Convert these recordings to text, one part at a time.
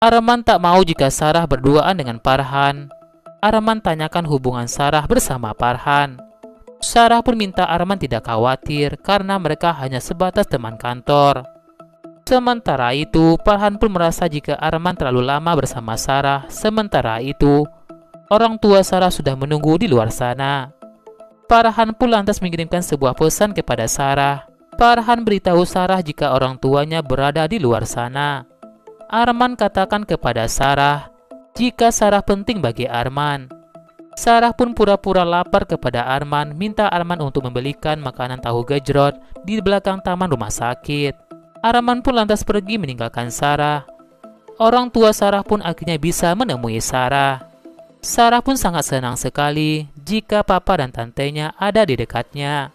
Arman tak mau jika Sarah berduaan dengan Farhan. Arman tanyakan hubungan Sarah bersama Farhan. Sarah pun minta Arman tidak khawatir karena mereka hanya sebatas teman kantor. Sementara itu, Farhan pun merasa jika Arman terlalu lama bersama Sarah. Sementara itu, orang tua Sarah sudah menunggu di luar sana. Farhan pun lantas mengirimkan sebuah pesan kepada Sarah. Farhan beritahu Sarah jika orang tuanya berada di luar sana. Arman katakan kepada Sarah jika Sarah penting bagi Arman. Sarah pun pura-pura lapar kepada Arman, minta Arman untuk membelikan makanan tahu gejrot di belakang taman rumah sakit. Arman pun lantas pergi meninggalkan Sarah. Orang tua Sarah pun akhirnya bisa menemui Sarah. Sarah pun sangat senang sekali jika papa dan tantenya ada di dekatnya.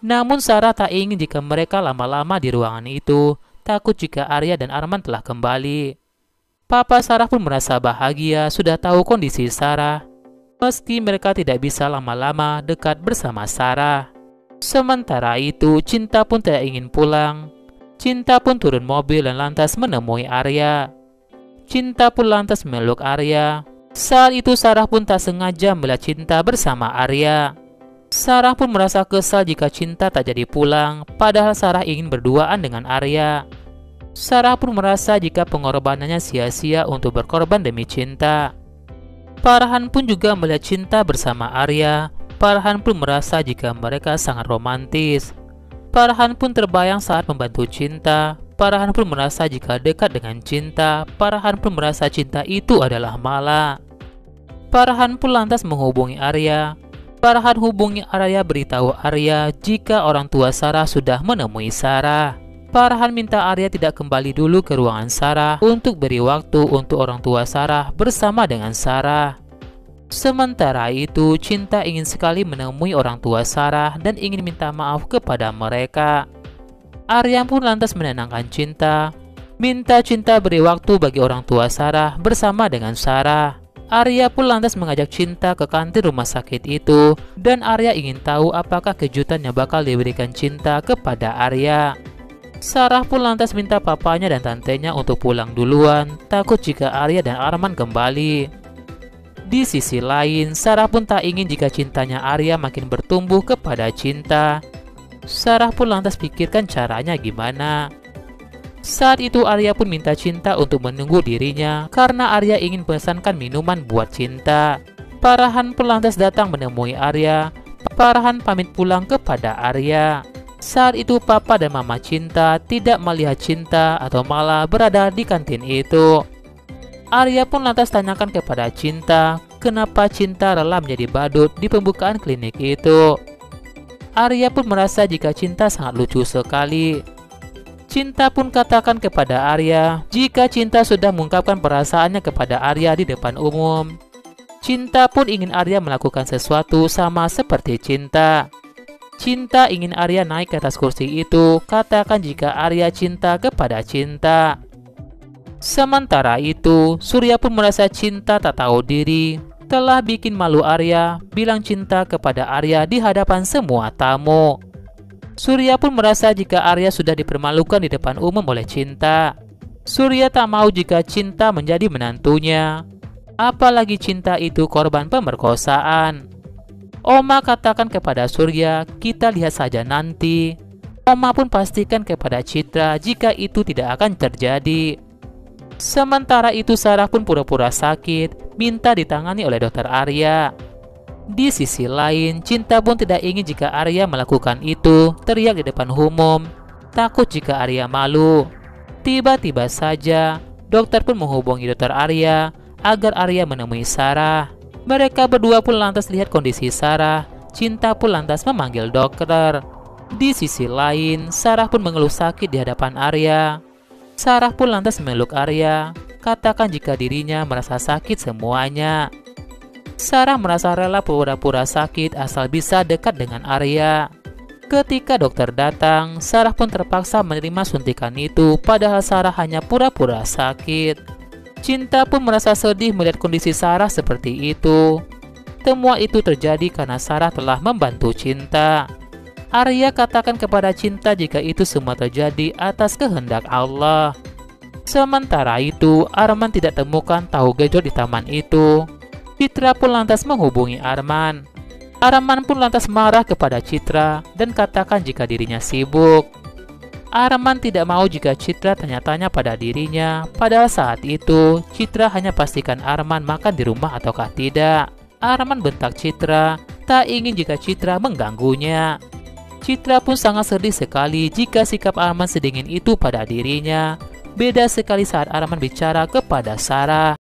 Namun Sarah tak ingin jika mereka lama-lama di ruangan itu, takut jika Arya dan Arman telah kembali. Papa Sarah pun merasa bahagia sudah tahu kondisi Sarah, meski mereka tidak bisa lama-lama dekat bersama Sarah. Sementara itu, Cinta pun tidak ingin pulang. Cinta pun turun mobil dan lantas menemui Arya. Cinta pun lantas memeluk Arya. Saat itu Sarah pun tak sengaja melihat Cinta bersama Arya. Sarah pun merasa kesal jika Cinta tak jadi pulang, padahal Sarah ingin berduaan dengan Arya. Sarah pun merasa jika pengorbanannya sia-sia untuk berkorban demi Cinta. Farhan pun juga melihat Cinta bersama Arya. Farhan pun merasa jika mereka sangat romantis. Farhan pun terbayang saat membantu Cinta. Farhan pun merasa jika dekat dengan Cinta. Farhan pun merasa Cinta itu adalah Mala. Farhan pun lantas menghubungi Arya. Farhan hubungi Arya beritahu Arya jika orang tua Sarah sudah menemui Sarah. Farhan minta Arya tidak kembali dulu ke ruangan Sarah untuk beri waktu untuk orang tua Sarah bersama dengan Sarah. Sementara itu, Cinta ingin sekali menemui orang tua Sarah dan ingin minta maaf kepada mereka. Arya pun lantas menenangkan Cinta, minta Cinta beri waktu bagi orang tua Sarah bersama dengan Sarah. Arya pun lantas mengajak Cinta ke kantin rumah sakit itu, dan Arya ingin tahu apakah kejutan yang bakal diberikan Cinta kepada Arya. Sarah pun lantas minta papanya dan tantenya untuk pulang duluan, takut jika Arya dan Arman kembali. Di sisi lain, Sarah pun tak ingin jika cintanya Arya makin bertumbuh kepada Cinta. Sarah pun lantas pikirkan caranya gimana. Saat itu Arya pun minta Cinta untuk menunggu dirinya karena Arya ingin pesankan minuman buat Cinta. Farhan pun lantas datang menemui Arya. Farhan pamit pulang kepada Arya. Saat itu papa dan mama Cinta tidak melihat Cinta atau malah berada di kantin itu. Arya pun lantas tanyakan kepada Cinta kenapa Cinta rela menjadi badut di pembukaan klinik itu. Arya pun merasa jika Cinta sangat lucu sekali. Cinta pun katakan kepada Arya jika Cinta sudah mengungkapkan perasaannya kepada Arya di depan umum. Cinta pun ingin Arya melakukan sesuatu sama seperti Cinta. Cinta ingin Arya naik ke atas kursi itu, katakan jika Arya cinta kepada Cinta. Sementara itu, Surya pun merasa Cinta tak tahu diri, telah bikin malu Arya, bilang Cinta kepada Arya di hadapan semua tamu. Surya pun merasa jika Arya sudah dipermalukan di depan umum oleh Cinta. Surya tak mau jika Cinta menjadi menantunya. Apalagi Cinta itu korban pemerkosaan. Oma katakan kepada Surya, kita lihat saja nanti. Oma pun pastikan kepada Citra jika itu tidak akan terjadi. Sementara itu Sarah pun pura-pura sakit, minta ditangani oleh dokter Arya. Di sisi lain, Cinta pun tidak ingin jika Arya melakukan itu, teriak di depan umum, takut jika Arya malu. Tiba-tiba saja, dokter pun menghubungi dokter Arya agar Arya menemui Sarah. Mereka berdua pun lantas lihat kondisi Sarah. Cinta pun lantas memanggil dokter. Di sisi lain, Sarah pun mengeluh sakit di hadapan Arya. Sarah pun lantas memeluk Arya, katakan jika dirinya merasa sakit semuanya. Sarah merasa rela pura-pura sakit asal bisa dekat dengan Arya. Ketika dokter datang, Sarah pun terpaksa menerima suntikan itu, padahal Sarah hanya pura-pura sakit. Cinta pun merasa sedih melihat kondisi Sarah seperti itu. Semua itu terjadi karena Sarah telah membantu Cinta. Arya katakan kepada Cinta jika itu semua terjadi atas kehendak Allah. Sementara itu, Arman tidak temukan tahu gejrot di taman itu. Citra pun lantas menghubungi Arman. Arman pun lantas marah kepada Citra dan katakan jika dirinya sibuk. Arman tidak mau jika Citra tanya-tanya pada dirinya, padahal saat itu Citra hanya pastikan Arman makan di rumah ataukah tidak. Arman bentak Citra, tak ingin jika Citra mengganggunya. Citra pun sangat sedih sekali jika sikap Arman sedingin itu pada dirinya. Beda sekali saat Arman bicara kepada Sarah.